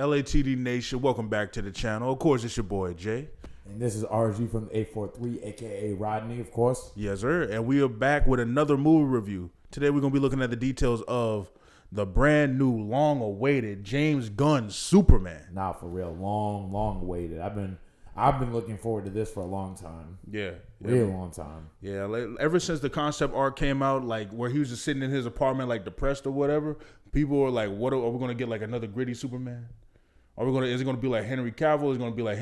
LATD Nation, welcome back to the channel. Of course, it's your boy, Jay. And this is RG from the 843, a.k.a. Rodney, of course. Yes, sir. And we are back with another movie review. Today, we're going to be looking at the details of the brand new, long-awaited James Gunn Superman. Nah, for real. Long awaited. I've been looking forward to this for a long time. Yeah. Real long time. Yeah, like, ever since the concept art came out, like where he was just sitting in his apartment, like depressed or whatever, people were like, "What are we going to get? Like another gritty Superman? Is it going to be like Henry Cavill? Is it going to be like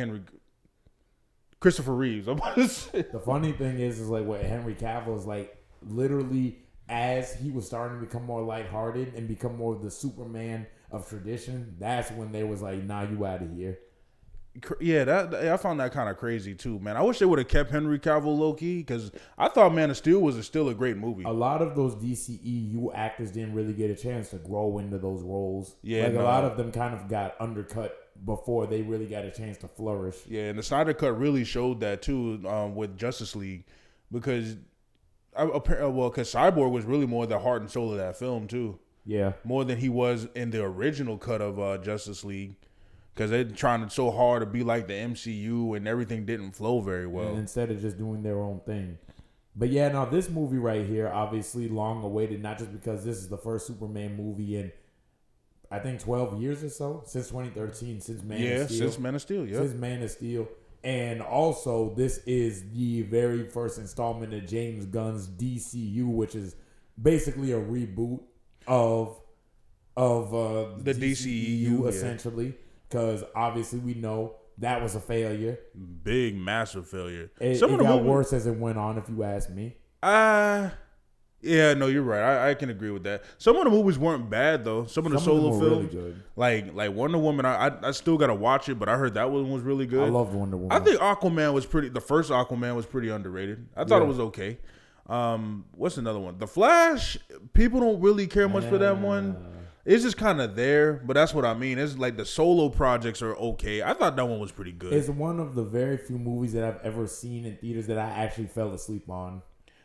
Christopher Reeves?" I'm about to say. The funny thing is like what Henry Cavill is like, literally as he was starting to become more lighthearted and become more of the Superman of tradition, that's when they was like, "Nah, you out of here." Yeah, I found that kind of crazy too, man. I wish they would have kept Henry Cavill low key because I thought Man of Steel was still a great movie. A lot of those DCEU actors didn't really get a chance to grow into those roles. Yeah, a lot of them kind of got undercut before they really got a chance to flourish. Yeah, and the Snyder Cut really showed that too with Justice League because Cyborg was really more the heart and soul of that film too. Yeah, more than he was in the original cut of Justice League. Because they're trying so hard to be like the MCU and everything didn't flow very well. And instead of just doing their own thing. But yeah, now this movie right here, obviously long awaited, not just because this is the first Superman movie in, I think, 12 years or so, since 2013, since Man of Steel. Since Man of Steel, yeah. Since Man of Steel. And also, this is the very first installment of James Gunn's DCU, which is basically a reboot of the DCEU, essentially. Yeah. Because obviously we know that was a failure. Big, massive failure. It got worse as it went on, if you ask me. Yeah, no, you're right. I can agree with that. Some of the movies weren't bad, though. Some of the solo films. Really good. Like Wonder Woman, I still got to watch it, but I heard that one was really good. I loved Wonder Woman. I think Aquaman was the first Aquaman was pretty underrated. I thought it was okay. What's another one? The Flash, people don't really care much for that one. It's just kind of there, but that's what I mean. It's like the solo projects are okay. I thought that one was pretty good. It's one of the very few movies that I've ever seen in theaters that I actually fell asleep on.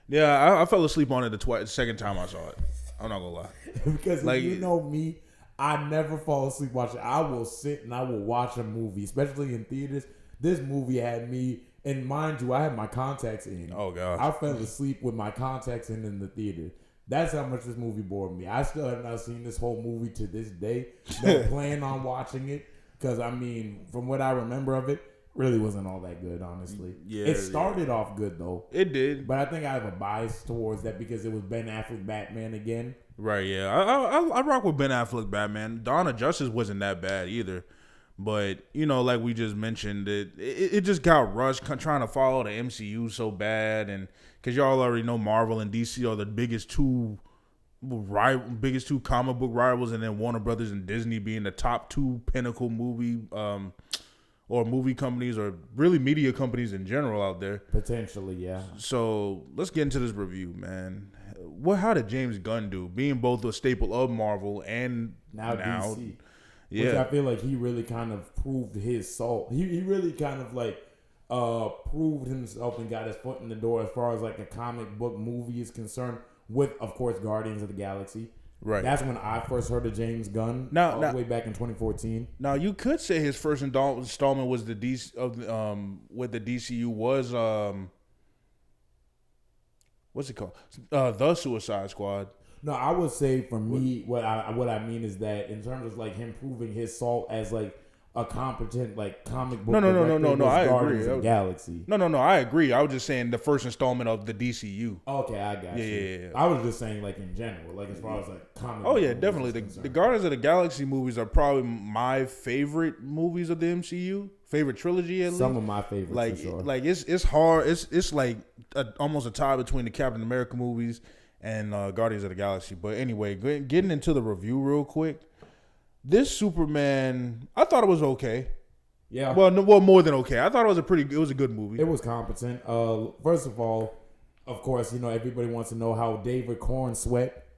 Yeah, I fell asleep on it the second time I saw it. I'm not gonna lie. Because like, you know me, I never fall asleep watching. I will sit and I will watch a movie, especially in theaters. This movie had me, and mind you, I had my contacts in. Oh gosh, I fell asleep with my contacts in the theater. That's how much this movie bored me. I still have not seen this whole movie to this day. Don't plan on watching it because, I mean, from what I remember of it, really wasn't all that good, honestly. Yeah, it started off good, though. It did. But I think I have a bias towards that because it was Ben Affleck Batman again. Right, yeah. I rock with Ben Affleck Batman. Dawn of Justice wasn't that bad either. But, you know, like we just mentioned, it just got rushed trying to follow the MCU so bad. And because y'all already know Marvel and DC are the biggest two comic book rivals, and then Warner Brothers and Disney being the top two pinnacle movie or movie companies or really media companies in general out there. Potentially, yeah. So let's get into this review, man. How did James Gunn do, being both a staple of Marvel and now DC? Yeah. Which I feel like he really kind of proved his salt. He really kind of like proved himself and got his foot in the door as far as like a comic book movie is concerned with, of course, Guardians of the Galaxy. Right. That's when I first heard of James Gunn all the way back in 2014. Now you could say his first installment was the DC with the DCU was what's it called? The Suicide Squad. No, I would say for me, what I mean is that in terms of like him proving his salt as like a competent like comic book. No. I agree. Galaxy. No. I agree. I was just saying the first installment of the DCU. Okay, I got you. Yeah. I was just saying like in general, like as far as like comic. Oh yeah, definitely. The Guardians of the Galaxy movies are probably my favorite movies of the MCU. Favorite trilogy at least. Some of my favorites. Like for sure. Like it's hard. It's like almost a tie between the Captain America movies and Guardians of the Galaxy. But anyway, getting into the review real quick. This Superman, I thought it was okay. Yeah. Well, more than okay. I thought it was a good movie. It was competent. First of all, of course, you know, everybody wants to know how David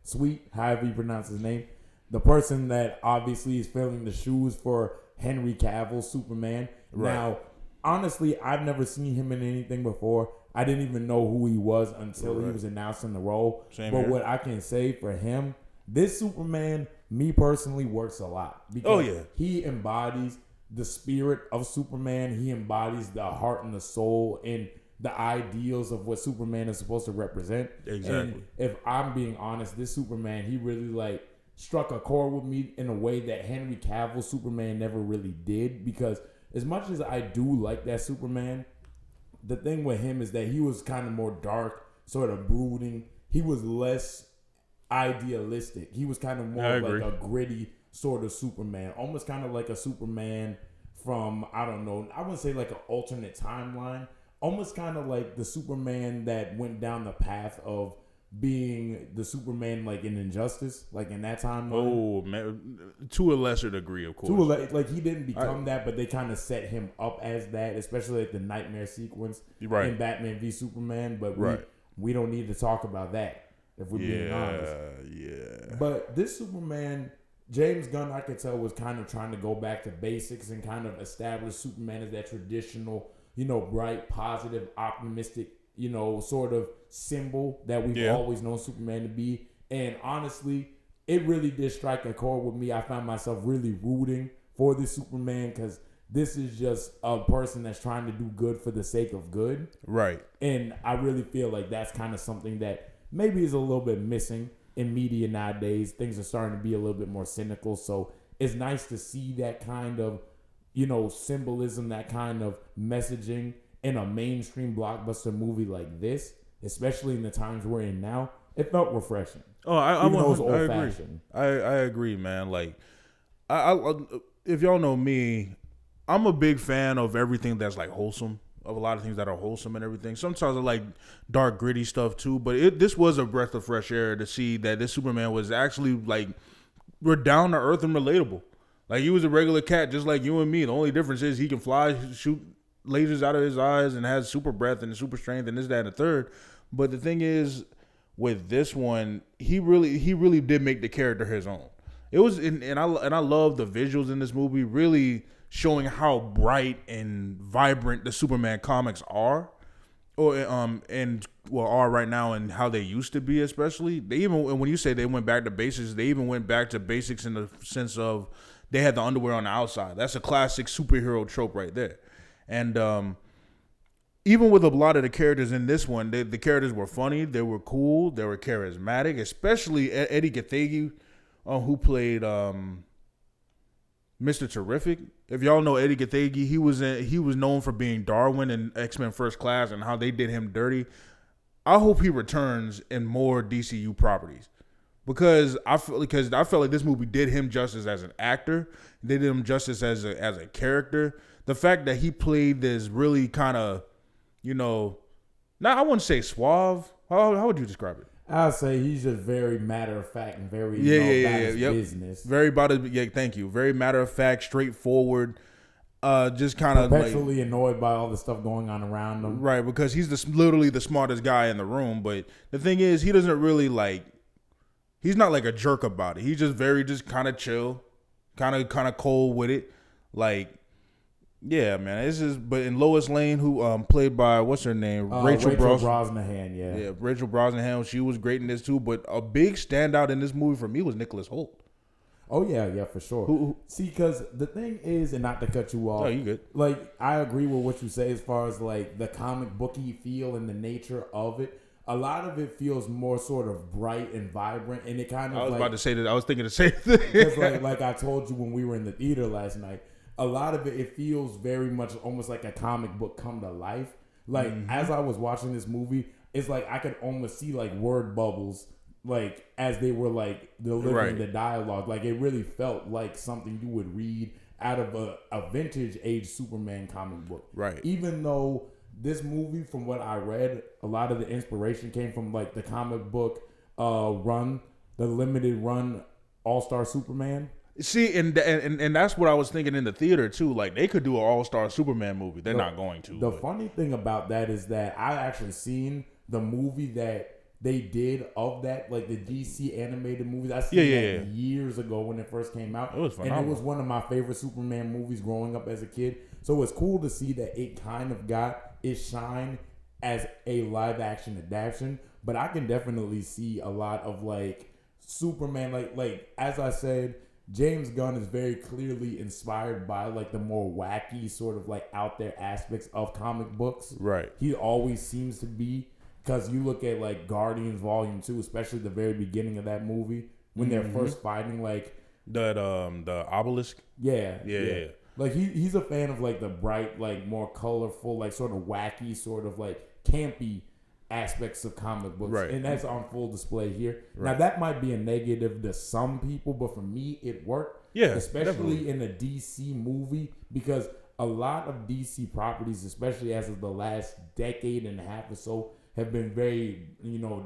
Sweet, however you pronounce his name, the person that obviously is filling the shoes for Henry Cavill, Superman. Right. Now, honestly, I've never seen him in anything before. I didn't even know who he was until he was announced in the role. Same here. What I can say for him, this Superman me personally, works a lot. Because yeah. he embodies the spirit of Superman. He embodies the heart and the soul and the ideals of what Superman is supposed to represent. Exactly. And if I'm being honest, this Superman, he really like struck a chord with me in a way that Henry Cavill's Superman never really did. Because as much as I do like that Superman, the thing with him is that he was kind of more dark, sort of brooding. He was less idealistic. He was kind of more like a gritty sort of Superman, almost kind of like a Superman from, I don't know, I wouldn't say like an alternate timeline, almost kind of like the Superman that went down the path of being the Superman like in Injustice, like in that timeline. Oh man, to a lesser degree, of course. Like he didn't become that, but they kind of set him up as that, especially like the nightmare sequence in Batman v Superman. But we don't need to talk about that if we're being honest. Yeah. But this Superman, James Gunn, I could tell, was kind of trying to go back to basics and kind of establish Superman as that traditional, bright, positive, optimistic, sort of symbol that we've always known Superman to be. And honestly, it really did strike a chord with me. I found myself really rooting for this Superman because this is just a person that's trying to do good for the sake of good. Right. And I really feel like that's kind of something that maybe is a little bit missing in media nowadays. Things are starting to be a little bit more cynical. So it's nice to see that kind of, symbolism, that kind of messaging in a mainstream blockbuster movie like this, especially in the times we're in now. It felt refreshing. Oh, I agree. I agree, man. Like, I if y'all know me, I'm a big fan of everything that's like wholesome, of a lot of things that are wholesome and everything. Sometimes I like dark, gritty stuff too, but this was a breath of fresh air to see that this Superman was actually like, we're down to earth and relatable. Like, he was a regular cat just like you and me. The only difference is he can fly, shoot lasers out of his eyes, and has super breath and super strength and this, that, and the third. But the thing is, with this one, he really did make the character his own. It was, and I love the visuals in this movie, really showing how bright and vibrant the Superman comics are, are right now, and how they used to be. Especially, they even, when you say they went back to basics, they even went back to basics in the sense of they had the underwear on the outside. That's a classic superhero trope right there. And even with a lot of the characters in this one, the characters were funny, they were cool, they were charismatic, especially Eddie Gathegi, who played Mr. Terrific. If y'all know Eddie Gathegi, he was known for being Darwin in X-Men First Class and how they did him dirty. I hope he returns in more DCU properties. Because I felt like this movie did him justice as an actor. They did him justice as a character. The fact that he played this really kind of, I wouldn't say suave. How would you describe it? I'd say he's just very matter of fact and very about his business. Very about it. Thank you. Very matter of fact, straightforward. Just kind of perpetually annoyed by all the stuff going on around him. Right, because he's literally the smartest guy in the room. But the thing is, he doesn't really he's not like a jerk about it. He's just kind of chill, kind of cold with it. Yeah, man. It's just, but in Lois Lane, who played by, what's her name? Rachel Brosnahan. Yeah, Rachel Brosnahan. She was great in this too. But a big standout in this movie for me was Nicholas Hoult. Oh yeah, for sure. See, because the thing is, and not to cut you off. No, you good. I agree with what you say as far as the comic booky feel and the nature of it. A lot of it feels more sort of bright and vibrant, and it kind of. I was about to say that. I was thinking the same thing. Because like I told you when we were in the theater last night, a lot of it feels very much almost like a comic book come to life. As I was watching this movie, it's like I could almost see word bubbles as they were delivering the dialogue. It really felt like something you would read out of a vintage age Superman comic book. Right. Even though this movie, from what I read, a lot of the inspiration came from the comic book run, the limited run All-Star Superman. See, and that's what I was thinking in the theater too. They could do an All-Star Superman movie. They're not going to. The funny thing about that is that I actually seen the movie that they did of that, the DC animated movies. I seen that years ago when it first came out. It was phenomenal. And it was one of my favorite Superman movies growing up as a kid. So it's cool to see that it kind of got its shine as a live action adaptation. But I can definitely see a lot of Superman, like as I said, James Gunn is very clearly inspired by like the more wacky sort of like out there aspects of comic books. Right. He always seems to be, because you look at like Guardians Volume 2, especially the very beginning of that movie when they're first fighting like the obelisk. Yeah. Yeah. Like he's a fan of like the bright, like more colorful, like sort of wacky, sort of like campy aspects of comic books, Right. and that's on full display here. Right. Now that might be a negative to some people, but for me it worked. Yeah, especially definitely. in a DC movie, because a lot of DC properties, especially as of the last decade and a half or so, have been very,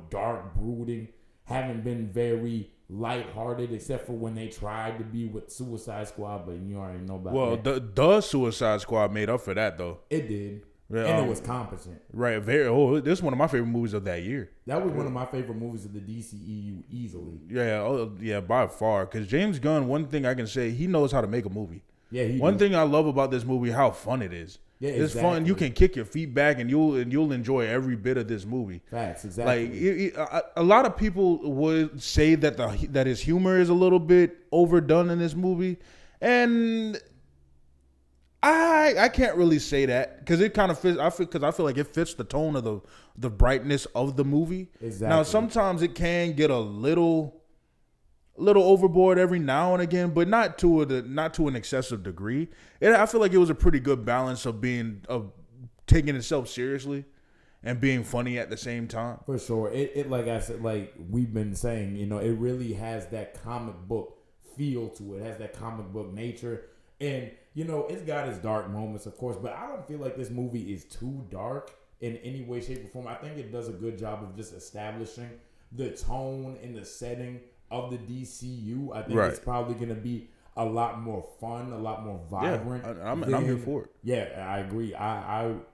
dark, brooding, haven't been very lighthearted, except for when they tried to be with Suicide Squad, but you already know about that. The Suicide Squad made up for that though. It did. Yeah, And it was competent. Right. This is one of my favorite movies of that year. That was one of my favorite movies of the DCEU easily. Yeah, by far. Because James Gunn, one thing I can say, he knows how to make a movie. Yeah, One thing I love about this movie, how fun it is. Yeah, it's exactly. fun. You can kick your feet back, and you'll enjoy every bit of this movie. Facts, exactly. Like a lot of people would say that that his humor is a little bit overdone in this movie, and I can't really say that because it kind of fits. I feel like it fits the tone of the brightness of the movie. Exactly. Now sometimes it can get a little overboard every now and again, but not to an excessive degree. I feel like it was a pretty good balance of taking itself seriously and being funny at the same time. For sure. It like I said, like we've been saying, it really has that comic book feel to it. It has that comic book nature. And, it's got its dark moments, of course, but I don't feel like this movie is too dark in any way, shape, or form. I think it does a good job of just establishing the tone and the setting of the DCU. I think Right. it's probably going to be a lot more fun, a lot more vibrant. Yeah, I'm here for it. Yeah, I agree.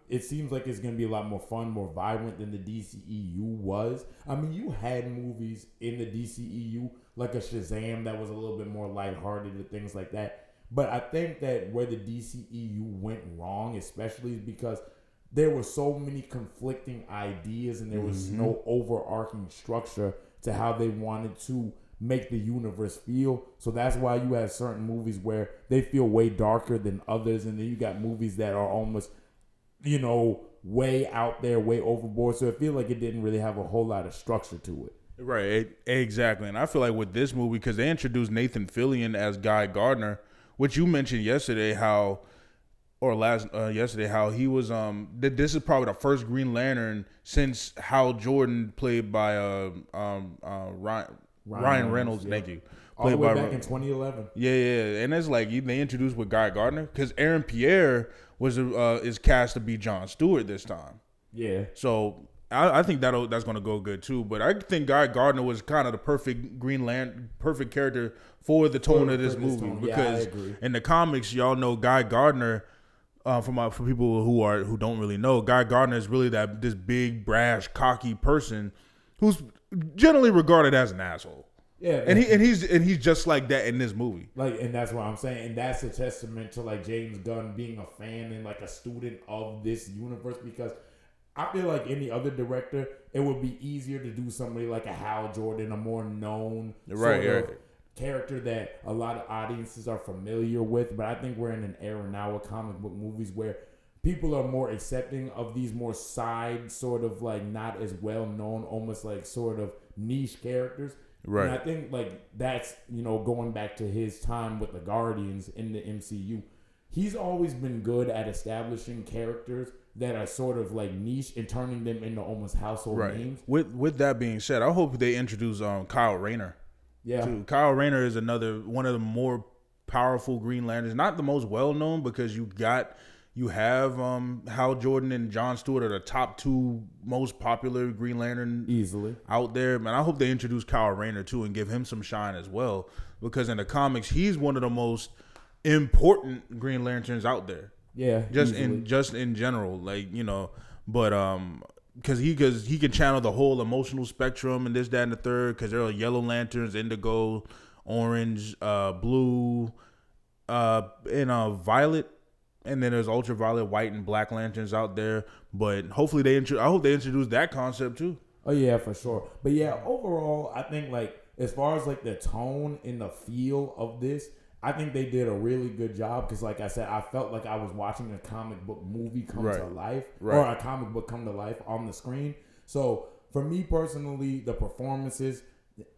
It seems like it's going to be a lot more fun, more vibrant than the DCEU was. I mean, you had movies in the DCEU like a Shazam that was a little bit more lighthearted and things like that. But I think that where the DCEU went wrong, especially, is because there were so many conflicting ideas and there was no overarching structure to how they wanted to make the universe feel. So that's why you have certain movies where they feel way darker than others, and then you got movies that are almost, way out there, way overboard. So I feel like it didn't really have a whole lot of structure to it. Right, exactly. And I feel like with this movie, because they introduced Nathan Fillion as Guy Gardner, which you mentioned yesterday, how he was this is probably the first Green Lantern since Hal Jordan, played by Ryan Reynolds. Yeah. Thank you. All the Played way by back in 2011. Yeah, and it's like they introduced with Guy Gardner because Aaron Pierre is cast to be Jon Stewart this time. Yeah. So I think that's going to go good too. But I think Guy Gardner was kind of the perfect perfect character for the tone of this movie. Because in the comics, y'all know Guy Gardner. For people who don't really know, Guy Gardner is really this big, brash, cocky person who's generally regarded as an asshole. Yeah, and he's just like that in this movie. And that's what I'm saying, and that's a testament to like James Gunn being a fan and like a student of this universe, because I feel like any other director, it would be easier to do somebody like a Hal Jordan, a more known sort of character that a lot of audiences are familiar with. But I think we're in an era now with comic book movies where people are more accepting of these more side, sort of like not as well known, almost like sort of niche characters. Right. And I think like that's, going back to his time with the Guardians in the MCU, he's always been good at establishing characters that are sort of like niche and turning them into almost household names. With that being said, I hope they introduce Kyle Rayner. Yeah. Too. Kyle Rayner is another one of the more powerful Green Lanterns. Not the most well known, because you have Hal Jordan and Jon Stewart are the top two most popular Green Lantern easily out there. Man, I hope they introduce Kyle Rayner too and give him some shine as well, because in the comics he's one of the most important Green Lanterns out there. Yeah, just in general, but because he can channel the whole emotional spectrum and this, that, and the third. Because there are yellow lanterns, indigo, orange, blue, and violet. And then there's ultraviolet, white, and black lanterns out there. But hopefully I hope they introduce that concept too. Oh yeah, for sure. But yeah, overall, I think like as far as like the tone and the feel of this, I think they did a really good job because, like I said, I felt like I was watching a comic book movie come to life, or a comic book come to life on the screen. So for me personally, the performances,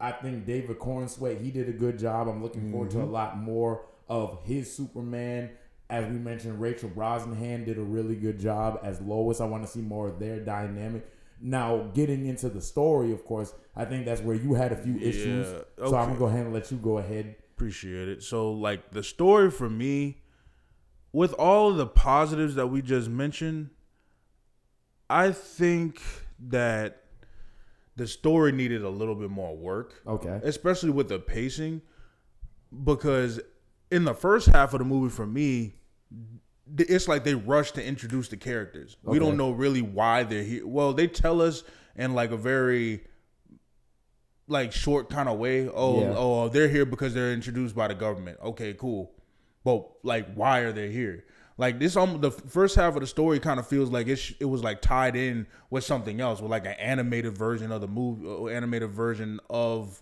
I think David Cornsweet, he did a good job. I'm looking forward to a lot more of his Superman. As we mentioned, Rachel Brosnahan did a really good job as Lois. I want to see more of their dynamic. Now, getting into the story, of course, I think that's where you had a few issues. Okay. So I'm going to go ahead and let you go ahead. Appreciate it. So, like, the story for me, with all of the positives that we just mentioned, I think that the story needed a little bit more work. Okay. Especially with the pacing. Because in the first half of the movie, for me, it's like they rushed to introduce the characters. Okay. We don't know really why they're here. Well, they tell us in like a very like short kind of way. Oh, they're here because they're introduced by the government. Okay, cool. But like, why are they here? Like this, the first half of the story kind of feels like it was like tied in with something else, with like an animated version of the movie, animated version of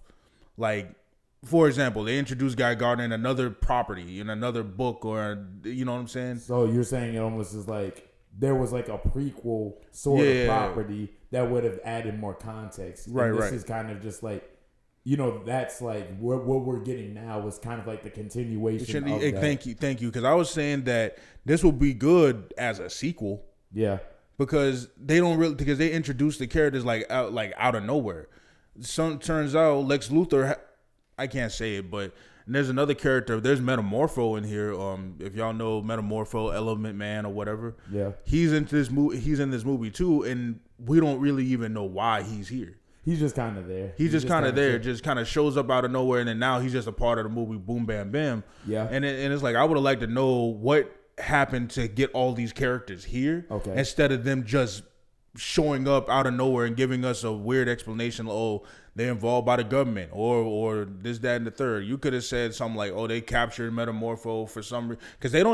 like, for example, they introduced Guy Gardner in another property, in another book, or you know what I'm saying? So you're saying it almost is like there was like a prequel sort of property that would have added more context. Right, and this is kind of just like, you know, that's like what we're getting now is kind of like the continuation of that. Thank you. Because I was saying that this will be good as a sequel. Yeah. Because they introduced the characters like out of nowhere. Turns out Lex Luthor, I can't say it, but there's another character. There's Metamorpho in here. If y'all know Metamorpho, Element Man, or whatever. Yeah. He's in this movie too, and we don't really even know why he's here. He's just kind of there. He's just kind of there. Just kind of shows up out of nowhere, and then now he's just a part of the movie. Boom, bam, bam. Yeah. And it's like I would have liked to know what happened to get all these characters here, instead of them just showing up out of nowhere and giving us a weird explanation. Oh, they're involved by the government, or this, that, and the third. You could have said something like, "Oh, they captured Metamorpho for some reason," because they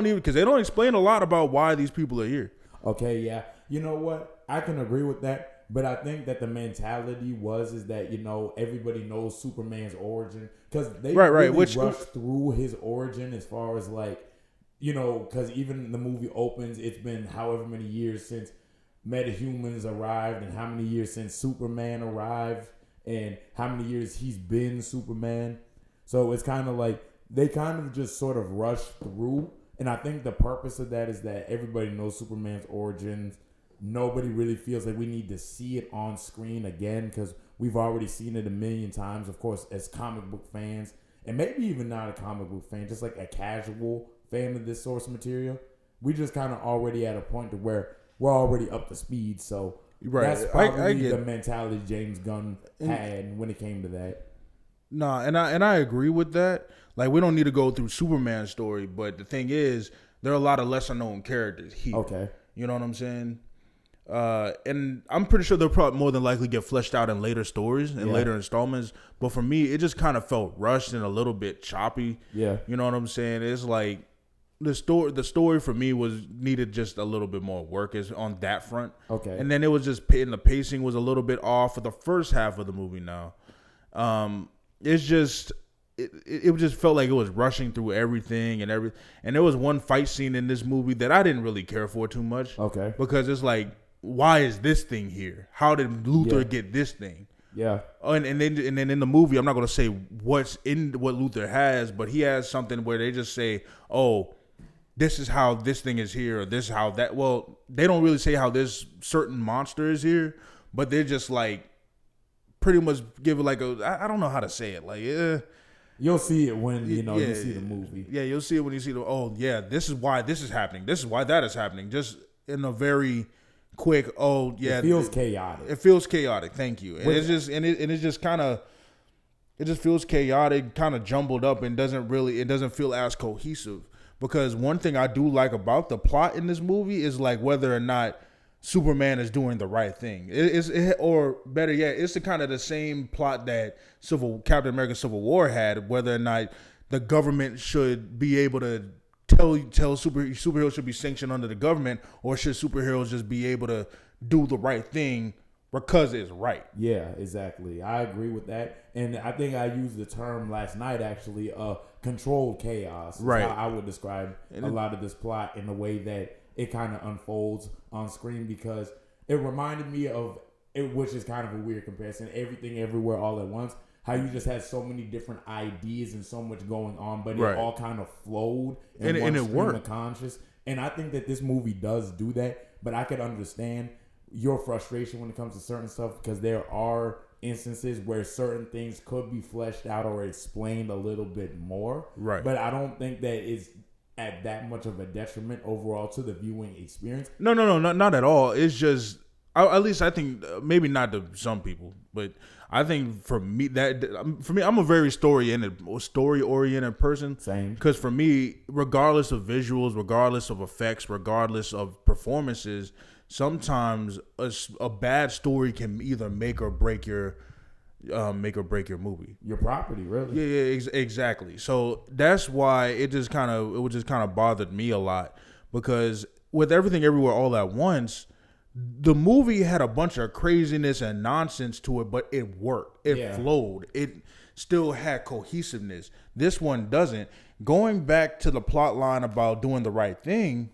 don't explain a lot about why these people are here. Okay, yeah. You know what? I can agree with that. But I think that the mentality is that, you know, everybody knows Superman's origin because they really rushed through his origin as far as like, you know, because even the movie opens, it's been however many years since metahumans arrived and how many years since Superman arrived and how many years he's been Superman. So it's kind of like they kind of just sort of rushed through. And I think the purpose of that is that everybody knows Superman's origins. Nobody really feels like we need to see it on screen again because we've already seen it a million times, of course, as comic book fans, and maybe even not a comic book fan, just like a casual fan of this source material. We just kind of already at a point to where we're already up to speed. So that's probably the mentality James Gunn had when it came to that. Nah, and I agree with that. Like, we don't need to go through Superman's story, but the thing is, there are a lot of lesser known characters here. Okay. You know what I'm saying? And I'm pretty sure they'll probably more than likely get fleshed out in later stories and later installments. But for me, it just kind of felt rushed and a little bit choppy. Yeah. You know what I'm saying? It's like the story for me needed just a little bit more work is on that front. Okay. And then it was just, and the pacing was a little bit off for the first half of the movie now. It's just, it just felt like it was rushing through everything and there was one fight scene in this movie that I didn't really care for too much. Okay. Because it's like, why is this thing here? How did Luthor get this thing? Yeah. And then in the movie, I'm not going to say what's in what Luthor has, but he has something where they just say, oh, this is how this thing is here, or this is how that. Well, they don't really say how this certain monster is here, but they're just like pretty much give it like I don't know how to say it. Like, you'll see it when you see the movie. Yeah, you'll see it when you see this is why this is happening. This is why that is happening. Just in a very quick, it feels chaotic. It feels chaotic. Thank you. And it's just kind of, it just feels chaotic, kind of jumbled up, and it doesn't feel as cohesive. Because one thing I do like about the plot in this movie is like whether or not Superman is doing the right thing. Or better yet, it's the kind of the same plot that Captain America Civil War had, whether or not the government should be able to tell superheroes should be sanctioned under the government, or should superheroes just be able to do the right thing because it's right. Yeah, exactly. I agree with that. And I think I used the term last night, actually, controlled chaos. Is Right. how I would describe a lot of this plot in the way that it kind of unfolds on screen, because it reminded me of it, which is kind of a weird comparison, Everything Everywhere All at Once. How you just had so many different ideas and so much going on, but it all kind of flowed in one stream of conscious. And I think that this movie does do that, but I could understand your frustration when it comes to certain stuff, because there are instances where certain things could be fleshed out or explained a little bit more. Right. But I don't think that it's at that much of a detriment overall to the viewing experience. No, not at all. It's just, at least I think, maybe not to some people, but I think for me, I'm a very story oriented person. Same. Because for me, regardless of visuals, regardless of effects, regardless of performances, sometimes a bad story can either make or break your movie, your property, really. Yeah, exactly. So that's why it just kind of bothered me a lot, because with Everything Everywhere All at Once, the movie had a bunch of craziness and nonsense to it, but it worked. It flowed. It still had cohesiveness. This one doesn't. Going back to the plot line about doing the right thing,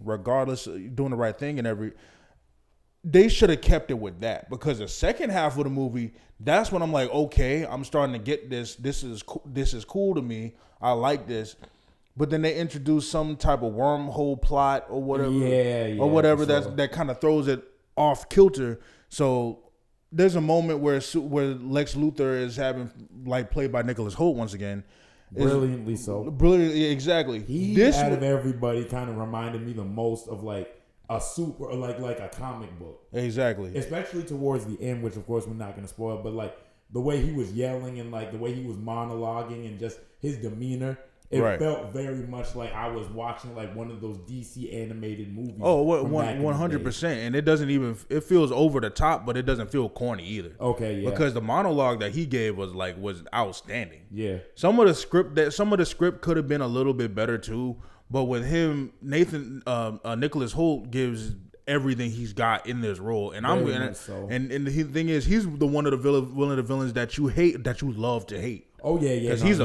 they should have kept it with that, because the second half of the movie, that's when I'm like, okay, I'm starting to get this. This is cool to me. I like this. But then they introduce some type of wormhole plot or whatever, that kind of throws it off kilter. So there's a moment where Lex Luthor is having, like, played by Nicholas Hoult once again. Brilliantly so. Brilliantly, exactly. Out of everybody kind of reminded me the most of like a super, or like a comic book. Exactly. Especially towards the end, which of course we're not going to spoil, but like the way he was yelling and like the way he was monologuing and just his demeanor. It felt very much like I was watching like one of those DC animated movies. Oh, 100%. And it doesn't even, it feels over the top, but it doesn't feel corny either. Okay, yeah. Because the monologue that he gave was outstanding. Yeah. Some of the script could have been a little bit better too, but with him, Nicholas Hoult gives everything he's got in this role, and and the thing is, he's the one of the villains that you hate, that you love to hate. Oh yeah, because he's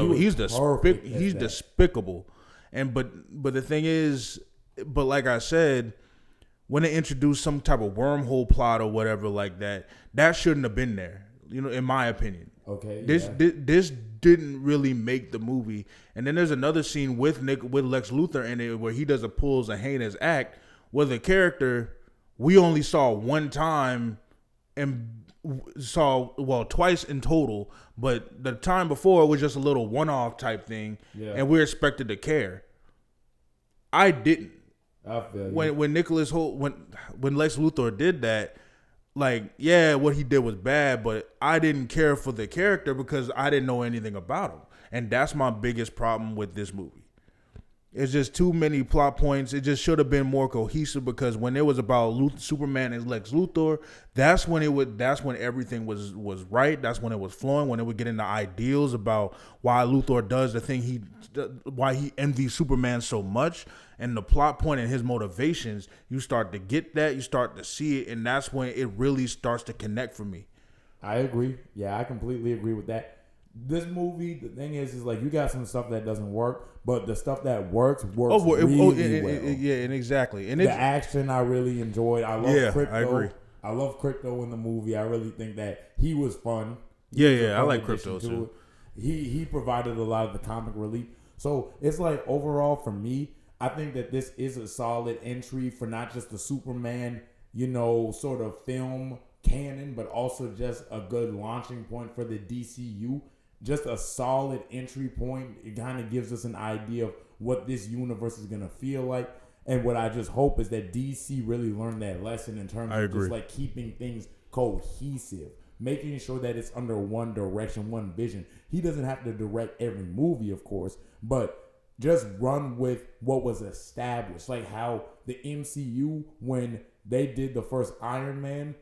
despicable, but the thing is, but like I said, when they introduce some type of wormhole plot or whatever like that, that shouldn't have been there. You know, in my opinion. Okay. This didn't really make the movie. And then there's another scene with Lex Luthor in it where he pulls a heinous act where the character we only saw one time and saw twice in total, but the time before was just a little one-off type thing, and we're expected to care. I didn't. I feel when Nicholas Hoult, when Lex Luthor did that, like, yeah, what he did was bad, but I didn't care for the character because I didn't know anything about him, and that's my biggest problem with this movie. It's just too many plot points. It just should have been more cohesive, because when it was about Superman and Lex Luthor, that's when everything was right. That's when it was flowing. When it would get into ideals about why Luthor does the thing why he envies Superman so much, and the plot point and his motivations. You start to get that. You start to see it, and that's when it really starts to connect for me. I agree. Yeah, I completely agree with that. This movie, the thing is like you got some stuff that doesn't work, but the stuff that works really well. Yeah, and exactly. And the action I really enjoyed. I love Crypto. I agree. I love Crypto in the movie. I really think that he was fun. I like Crypto too. He provided a lot of the comic relief. So it's like overall for me, I think that this is a solid entry for not just the Superman, sort of film canon, but also just a good launching point for the DCU. Just a solid entry point. It kind of gives us an idea of what this universe is going to feel like. And what I just hope is that DC really learned that lesson in terms of just like keeping things cohesive, making sure that it's under one direction, one vision. He doesn't have to direct every movie, of course, but just run with what was established. Like how the MCU, when they did the first Iron Man,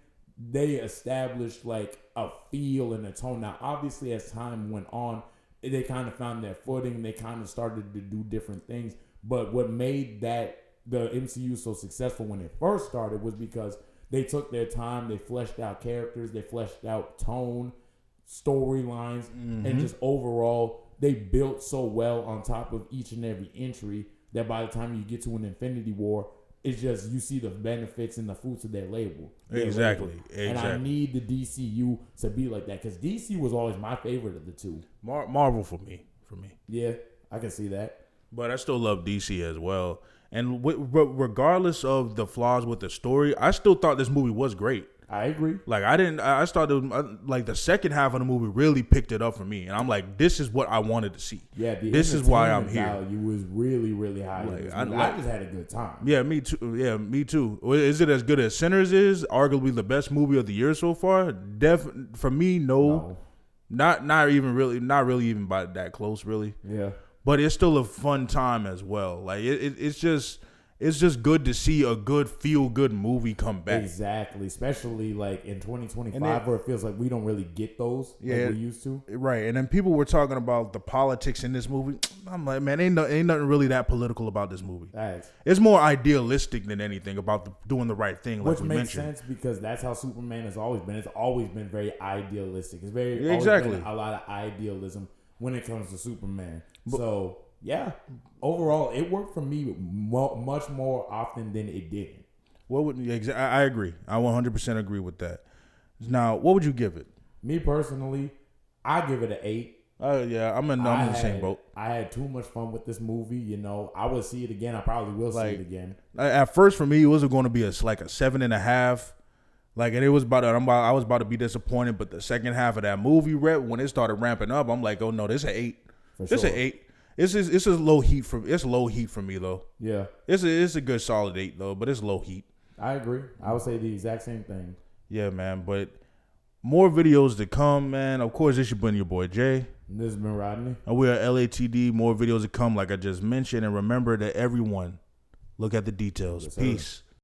they established like a feel and a tone. Now, obviously, as time went on, they kind of found their footing. They kind of started to do different things. But what made the MCU so successful when it first started was because they took their time. They fleshed out characters. They fleshed out tone, storylines, and just overall, they built so well on top of each and every entry that by the time you get to an Infinity War, it's just you see the benefits and the fruits of their label. Exactly. And I need the DCU to be like that because DC was always my favorite of the two. Marvel for me. Yeah, I can see that. But I still love DC as well. And regardless of the flaws with the story, I still thought this movie was great. I agree. Like I started like the second half of the movie really picked it up for me, and I'm like, this is what I wanted to see. Yeah, this is why I'm here. Value was really, really high. Like, I just had a good time. Yeah, me too. Yeah, me too. Is it as good as Sinners is? Arguably the best movie of the year so far. For me, no. Not really even by that close, really. Yeah. But it's still a fun time as well. Like it's just good to see a good feel good movie come back. Exactly, especially like in 2025 where it feels like we don't really get those like we used to. Right, and then people were talking about the politics in this movie. I'm like, man, ain't nothing really that political about this movie. Thanks. It's more idealistic than anything about doing the right thing. Like Which makes sense because that's how Superman has always been. It's always been very idealistic. It's always been a lot of idealism when it comes to Superman. So, yeah, overall, it worked for me much more often than it didn't. I agree. I 100% agree with that. Now, what would you give it? Me personally, I give it an 8. Yeah, I'm in the same boat. I had too much fun with this movie. You know, I will see it again. I probably will see it again. At first, for me, it was going to be a 7.5. Like, and it was I was about to be disappointed, but the second half of that movie, when it started ramping up, I'm like, oh no, this is an 8. This is an 8. It's a low heat for me though. Yeah, it's a good solid 8 though, but it's low heat. I agree. I would say the exact same thing. Yeah, man. But more videos to come, man. Of course, this your boy Jay. This has been Rodney. And we are LATD. More videos to come, like I just mentioned. And remember that everyone, look at the details. Yes, Peace.